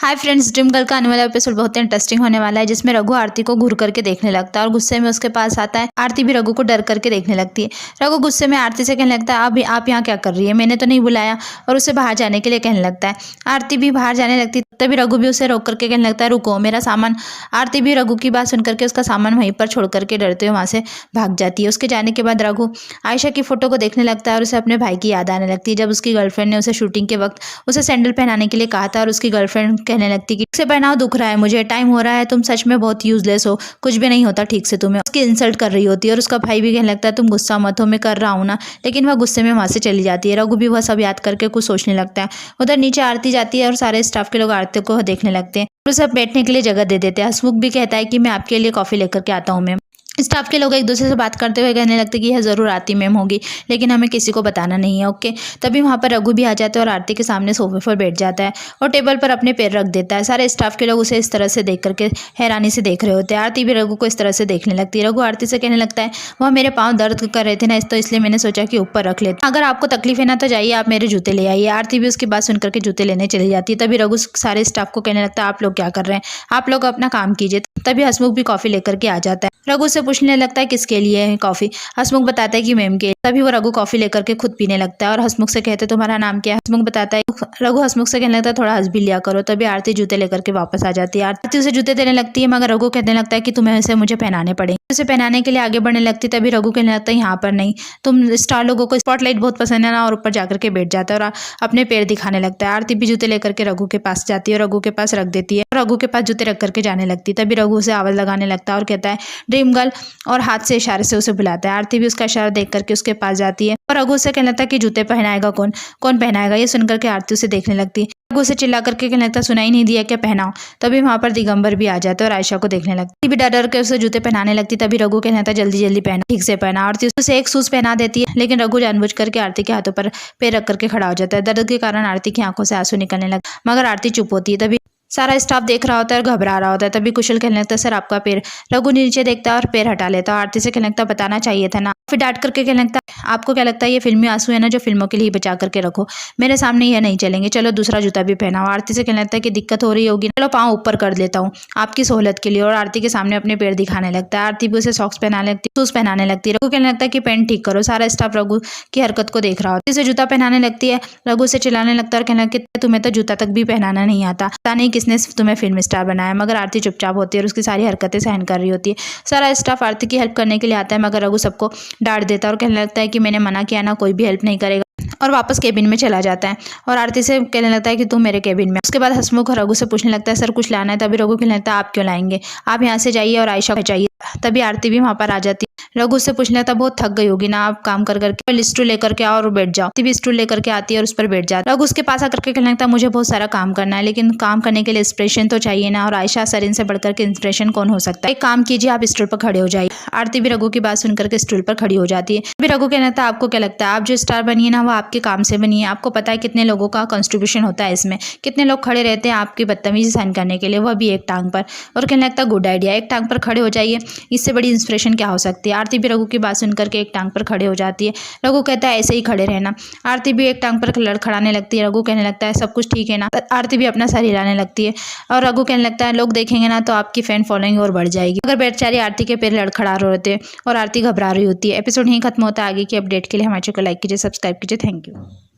Hi friends, dream girl का आने वाला एपिसोड बहुत ही इंटरेस्टिंग होने वाला है, जिसमें रघु आरती को घूर करके देखने लगता है और गुस्से में उसके पास आता है। आरती भी रघु को डर करके देखने लगती है। रघु गुस्से में आरती से कहने लगता है, अभी आप यहाँ क्या कर रही है, मैंने तो नहीं बुलाया, और उसे बाहर जाने के लिए कहने लगता है। आरती भी बाहर जाने लगती है, तभी रघु भी उसे रोक करके कहने लगता है, रुको मेरा सामान। आरती भी रघु की बात सुन करके उसका सामान वहीं पर छोड़ करके डरते हुए वहां से भाग जाती है। उसके जाने के बाद रघु आयशा की फोटो को देखने लगता है और उसे अपने भाई की याद आने लगती है, जब उसकी गर्लफ्रेंड ने उसे शूटिंग के वक्त उसे सैंडल पहनाने के लिए कहा था और उसकी गर्लफ्रेंड कहने लगती कि से पहनाओ, दुख रहा है मुझे, टाइम हो रहा है, तुम सच में बहुत यूजलेस हो, कुछ भी नहीं होता ठीक से तुम्हें। उसकी इंसल्ट कर रही होती है और उसका भाई भी कहने लगता है, तुम गुस्सा मत हो, मैं कर रहा हूँ ना। लेकिन वह गुस्से में वहां से चली जाती है। रघु भी वह सब याद करके कुछ सोचने लगता है। उधर नीचे आरती जाती है और सारे स्टाफ के लोग आरती को देखने लगते हैं और उसे बैठने के लिए जगह दे देते हैं। हसमुख भी कहता है कि मैं आपके लिए कॉफी लेकर के आता हूँ मैम। स्टाफ के लोग एक दूसरे से बात करते हुए कहने लगते कि यह ज़रूर आरती मैम होगी, लेकिन हमें किसी को बताना नहीं है, ओके। तभी वहाँ पर रघु भी आ जाता है और आरती के सामने सोफे पर बैठ जाता है और टेबल पर अपने पैर रख देता है। सारे स्टाफ के लोग उसे इस तरह से देख करके हैरानी से देख रहे होते हैं। आरती भी रघु को इस तरह से देखने लगती है। रघु आरती से कहने लगता है, वह मेरे पाँव दर्द कर रहे थे ना, तो इसलिए मैंने सोचा कि ऊपर रख लेते, अगर आपको तकलीफ है ना तो जाइए आप मेरे जूते ले आइए। आरती भी उसकी बात सुन करके जूते लेने चली जाती है। तभी रघु सारे स्टाफ को कहने लगता है, आप लोग क्या कर रहे हैं, आप लोग अपना काम कीजिए। तभी हसमुख भी कॉफी लेकर के आ जाता है। रघु से पूछने लगता है, किसके लिए है कॉफी। हसमुख बताता है कि मैम के। तभी वो रघु कॉफी लेकर के खुद पीने लगता है और हसमुख से कहते, तुम्हारा नाम क्या है। हसमुख बताता है। रघु हसमुख से कहने लगता है, थोड़ा हंस भी लिया करो। तभी आरती जूते लेकर के वापस आ जाती है। आरती उसे जूते देने लगती है, मगर रघु कहने लगता है कि तुम्हें इसे मुझे पहनाने पड़ेंगे। उसे पहनाने के लिए आगे बढ़ने लगती, तभी रघु कहने लगता है, यहाँ पर नहीं, तुम स्टार लोगों को स्पॉटलाइट बहुत पसंद है ना, और ऊपर जाकर के बैठ जाता है और अपने पैर दिखाने लगता है। आरती भी जूते लेकर के रघु के पास जाती है और रघु के पास रख देती है। रघु के पास जूते रख करके जाने लगती है। तभी रघु उसे आवाज लगाने लगता है और कहता है, ड्रीम गर्ल, और हाथ से इशारे से उसे बुलाता है। आरती भी उसका इशारा देख करके उसके पास जाती है और रघु से कहने लगता है कि जूते पहनाएगा कौन, कौन पहनाएगा। ये सुनकर के आरती उसे देखने लगती है। रघु उसे चिल्ला करके कहने लगता है, सुनाई नहीं दिया क्या, पहनाओ। तभी वहां पर दिगंबर भी आ जाते हैं और आयशा को देखने लगती भी डर डर के उसे जूते पहनाने लगती। तभी रघु कहने लगता है, जल्दी जल्दी पहना, ठीक से पहना। आरती उसे एक शूज पहना देती है, लेकिन रघु जानबूझ करके आरती के हाथों पर पैर रख करके खड़ा हो जाता है। दर्द के कारण आरती की आंखों से आंसू निकलने लगे, मगर आरती चुप होती है। तभी सारा स्टाफ देख रहा होता है और घबरा रहा होता है। तभी कुशल कहने लगता है, सर आपका पैर। रघु नीचे देखता है और पैर हटा लेता है। आरती से कहने लगता है, बताना चाहिए था ना। फिर डांट करके कहने लगता है, आपको क्या लगता है ये फिल्मी आंसू है ना, जो फिल्मों के लिए बचा करके रखो, मेरे सामने ये नहीं चलेंगे, चलो दूसरा जूता भी पहनाओ। आरती से कहने लगता है कि दिक्कत हो रही होगी, चलो पाँव ऊपर कर लेता हूँ आपकी सहूलत के लिए, और आरती के सामने अपने पैर दिखाने लगता है। आरती भी उसे सॉक्स पहनाने लगती है, शूज पहनाने लगती है। रघु कहने लगता है कि पैंट ठीक करो। सारा स्टाफ रघु की हरकत को देख रहा होता है। उसे जूता पहनाने लगती है। रघु से चिल्लाने लगता है और कहने लगता है, तुम्हें तो जूता तक भी पहनाना नहीं आता, पता नहीं किसने तुम्हें फिल्म स्टार बनाया। मगर आरती चुपचाप होती है और उसकी सारी हरकतें सहन कर रही होती है। सारा स्टाफ आरती की हेल्प करने के लिए आता है, मगर रघु सबको डांट देता है और कहने लगता है कि मैंने मना किया ना, कोई भी हेल्प नहीं करेगा, और वापस केबिन में चला जाता है। और आरती से कहने लगता है कि तुम मेरे केबिन में। उसके बाद हसमुख रघु से पूछने लगता है, सर कुछ लाना है। तभी रघु कहने लगता है, आप क्यों लाएंगे, आप यहाँ से जाइए और आयशा को चाहिए। तभी आरती भी वहां पर आ जाती है। रघु से पूछने लगता है, बहुत थक गई होगी ना, आप काम कर करके स्टूल लेकर के आओ और बैठ जाओ। आरती भी स्टूल लेकर के आती है और उस पर बैठ जाती है। रघु उसके पास आकर के कहने लगता है, मुझे बहुत सारा काम करना है, लेकिन काम करने के लिए इंस्पिरेशन तो चाहिए ना, और आयशा सरीन से बढ़कर के इंस्पिरेशन कौन हो सकता है, एक काम कीजिए, आप स्टूल पर खड़े हो जाइए। आरती भी रघु की बात सुनकर के स्टूल पर खड़ी हो जाती है। फिर रघु कहने लगता है, आपको क्या लगता है, आप जो स्टार बनी है ना, वो आपके काम से बनी है, आपको पता है कितने लोगों का कंट्रीब्यूशन होता है इसमें, कितने लोग खड़े रहते हैं आपकी बदतमीजी सहन करने के लिए, वह भी एक टांग पर। और कहने लगता है, गुड आइडिया, एक टांग पर खड़े हो जाइए, इससे बड़ी इंस्पिरेशन क्या हो सकती है। आरती भी रघु की बात सुनकर के एक टांग पर खड़े हो जाती है। रघु कहता है, ऐसे ही खड़े रहना। आरती भी एक टांग पर लड़खड़ाने लगती है। रघु कहने लगता है, सब कुछ ठीक है ना। आरती भी अपना सर हिलाने लगती है और रघु कहने लगता है, लोग देखेंगे ना तो आपकी फैन फॉलोइंग और बढ़ जाएगी। अगर बेचारी आरती के पैर लड़खड़ा रहे होते और आरती घबरा रही होती है। एपिसोड यहीं खत्म होता है। आगे की अपडेट के लिए हमारे चैनल को लाइक कीजिए, सब्सक्राइब कीजिए। Thank you.